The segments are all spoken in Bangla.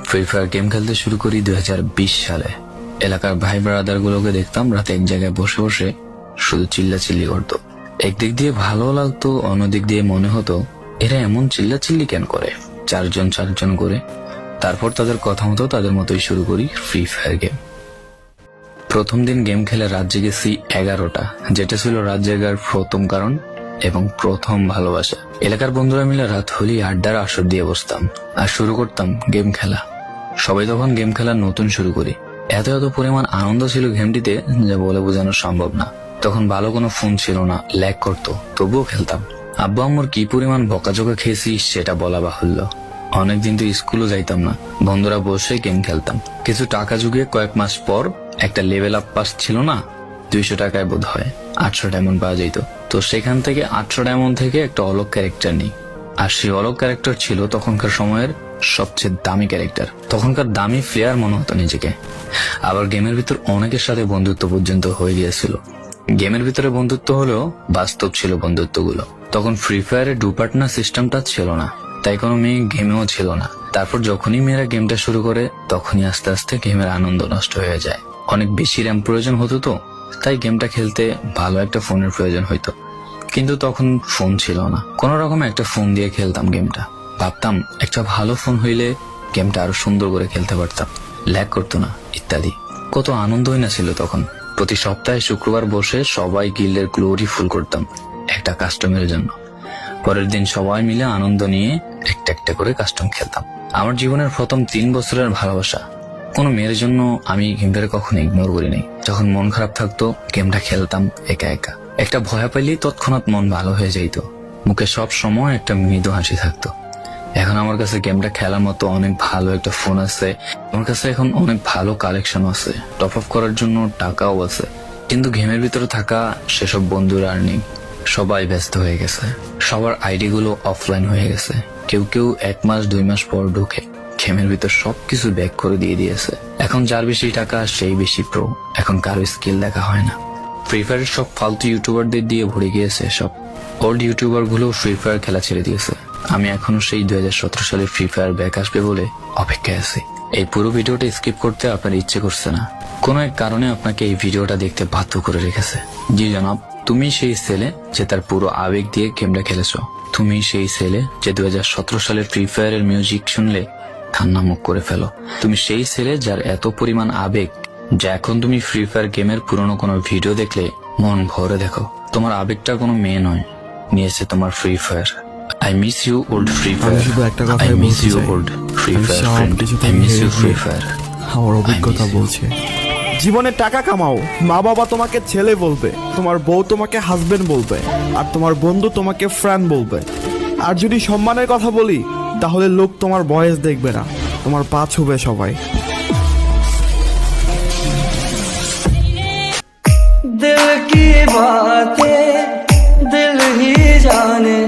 ফ্রি ফায়ার গেম খেলতে শুরু করি 2020 সালে। এলাকার ভাই ব্রাদার গুলোকে দেখতাম রাতে এক জায়গায় বসে বসে শুধু চিল্লাচিল্লি করতো। একদিক দিয়ে ভালো লাগতো, অন্যদিক দিয়ে মনে হতো এরা এমন চিল্লাচিল্লি কেন করে, চারজন করে। তারপর তাদের কথা মতো তাদের মতোই শুরু করি ফ্রি ফায়ার গেম। প্রথম দিন গেম খেলে রাত জেগেছি 11টা, যেটা ছিল রাত জেগার প্রথম কারণ এবং প্রথম ভালোবাসা। এলাকার বন্ধুরা মিলে রাত হলেই আড্ডার আসর দিয়ে বসতাম আর শুরু করতাম গেম খেলা। সবাই তখন গেম খেলা নতুন শুরু করি। এত পরিমাণ আনন্দ ছিল গেমটিতে যা বলে বোঝানো সম্ভব না। তখন ভালো কোনো ফোন ছিল না, ল্যাগ করতো, তবুও খেলতাম। আব্বু আম্মুর কি পরিমাণ বকাঝকা খেয়েছি সেটা বলা বাহুল্য। অনেকদিন তো স্কুলও যাইতাম না, বন্ধুরা বসে গেম খেলতাম। কিছু টাকা জুগিয়ে কয়েক মাস পর একটা লেভেল আপ পাস ছিল না, 200 টাকায় বোধ হয় 800 ডায়মন্ড পাওয়া যেত। তো সেখান থেকে 800 ডায়মন্ড থেকে একটা অলক ক্যারেক্টার নিই। আর সেই অলক ক্যারেক্টার ছিল তখনকার সময়ের সবচেয়ে দামি ক্যারেক্টার। তখনকার দামি প্লেয়ার মনে হতো নিজেকে। আবার গেমের ভিতর অনেকের সাথে বন্ধুত্ব পর্যন্ত হয়ে গিয়েছিল। গেমের ভিতরে বন্ধুত্ব হলেও বাস্তব ছিল বন্ধুত্বগুলো। তখন ফ্রি ফায়ারে ডু পার্টনার সিস্টেমটা ছিল না, তাই কোনো মেয়ে গেমেও ছিল না। তারপর যখনই মেয়েরা গেমটা শুরু করে তখনই আস্তে আস্তে গেমের আনন্দ নষ্ট হয়ে যায়। অনেক বেশি র্যাম প্রয়োজন হতো, তো তাই গেমটা খেলতে ভালো একটা ফোনের প্রয়োজন হইতো। কিন্তু তখন ফোন ছিল না, কোন রকম একটা ফোন দিয়ে খেলতাম গেমটা। ভাবতাম একটা ভালো ফোন হইলে গেমটা আরো সুন্দর করে খেলতে পারতাম, ল্যাগ করতো না ইত্যাদি। কত আনন্দই না ছিল তখন। প্রতি সপ্তাহে শুক্রবার বসে সবাই গিল্ডের গ্লোরি ফুল করতাম একটা কাস্টমের জন্য। পরের দিন সবাই মিলে আনন্দ নিয়ে একটা একটা করে কাস্টম খেলতাম। আমার জীবনের প্রথম 3 বছরের ভালোবাসা। কোনো মেয়ের জন্য আমি গেমটাকে কখনো ইগনোর করি নাই। যখন মন খারাপ থাকতো গেমটা খেলতাম একা একা। একটা ভয় পাইলেই তৎক্ষণাৎ মন ভালো হয়ে যাইতো, মুখে সব সময় একটা মৃদু হাসি থাকতো। এখন আমার কাছে গেমটা খেলার মতো অনেক ভালো একটা ফোন আছে, আমার কাছে এখন অনেক ভালো কালেকশন আছে, টপ আপ করার জন্য টাকাও আছে। কিন্তু গেমের ভিতরে থাকা সেসব বন্ধুরা আর নেই, সবাই ব্যস্ত হয়ে গেছে। সবার আইডি গুলো অফলাইন হয়ে গেছে। কেউ 1 মাস 2 মাস পর ঢুকে গেমের ভিতর সবকিছু ব্যাক করে দিয়ে দিয়েছে। এখন যার বেশি টাকা সেই বেশি প্রো, এখন কারো স্কিল দেখা হয় না। ফ্রি ফায়ারের সব ফালতু ইউটিউবারদের দিয়ে ভরে গিয়েছে সব। ওল্ড ইউটিউবার গুলো ফ্রি ফায়ার খেলা ছেড়ে দিয়েছে। আমি এখনো সেই 2017 সালে ফ্রি ফায়ার ব্যাক আসবে বলে অপেক্ষায় আছি। এই পুরো ভিডিওটা স্কিপ করতে আপনার ইচ্ছে করছে না, কোনো এক কারণে আপনাকে এই ভিডিওটা দেখতে বাধ্য করে রেখেছে। জি জনাব, তুমি সেই ছেলে যে তার পুরো আবেগ দিয়ে গেমটা খেলেছো। তুমি সেই ছেলে যে 2017 সালে ফ্রি ফায়ারের মিউজিক শুনলে কান্না মুখ করে ফেলো। তুমি সেই ছেলে যার এত পরিমাণ আবেগ যে এখন তুমি ফ্রি ফায়ার গেমের পুরনো কোনো ভিডিও দেখলে মন ভরে দেখো। তোমার আবেগটা কোনো মেয়ে নয়, নিয়েছে তোমার free fire. I miss you old Free Fire. I miss you old Free Fire friend. I miss you Free Fire. আমার অভিজ্ঞতা বলছে, জীবনে টাকা কামাও, মা বাবা তোমাকে ছেলে বলবে, তোমার বউ তোমাকে হাজবেন্ড বলবে, আর তোমার বন্ধু তোমাকে ফ্রেন্ড বলবে। আর যদি সম্মানের কথা বলি তাহলে লোক তোমার বয়স দেখবে না, তোমার পা ছুবে সবাই। दिल की बातें दिल ही जाने,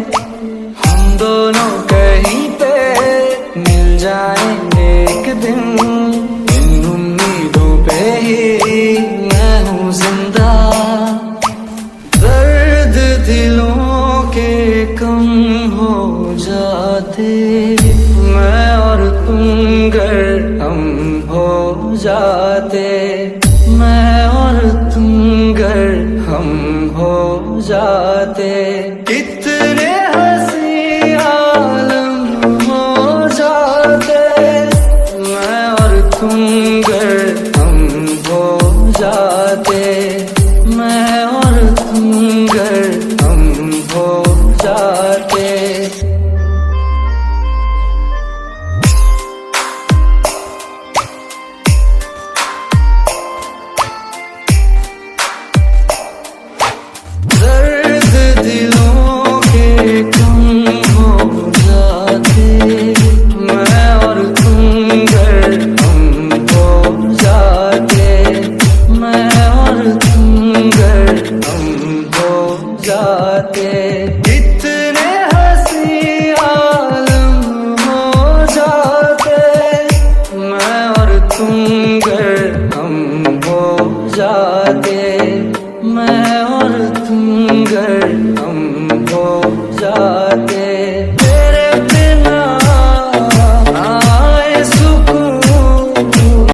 हम दोनों कहीं पे मिल जाएंगे एक दिन। इन उम्मीदों पे ही मैं हूँ जिंदा। दर्द दिलों के कम हो जाते, मैं और तुम गर हम हो जाते, मैं और तुम गर हम हो जाते।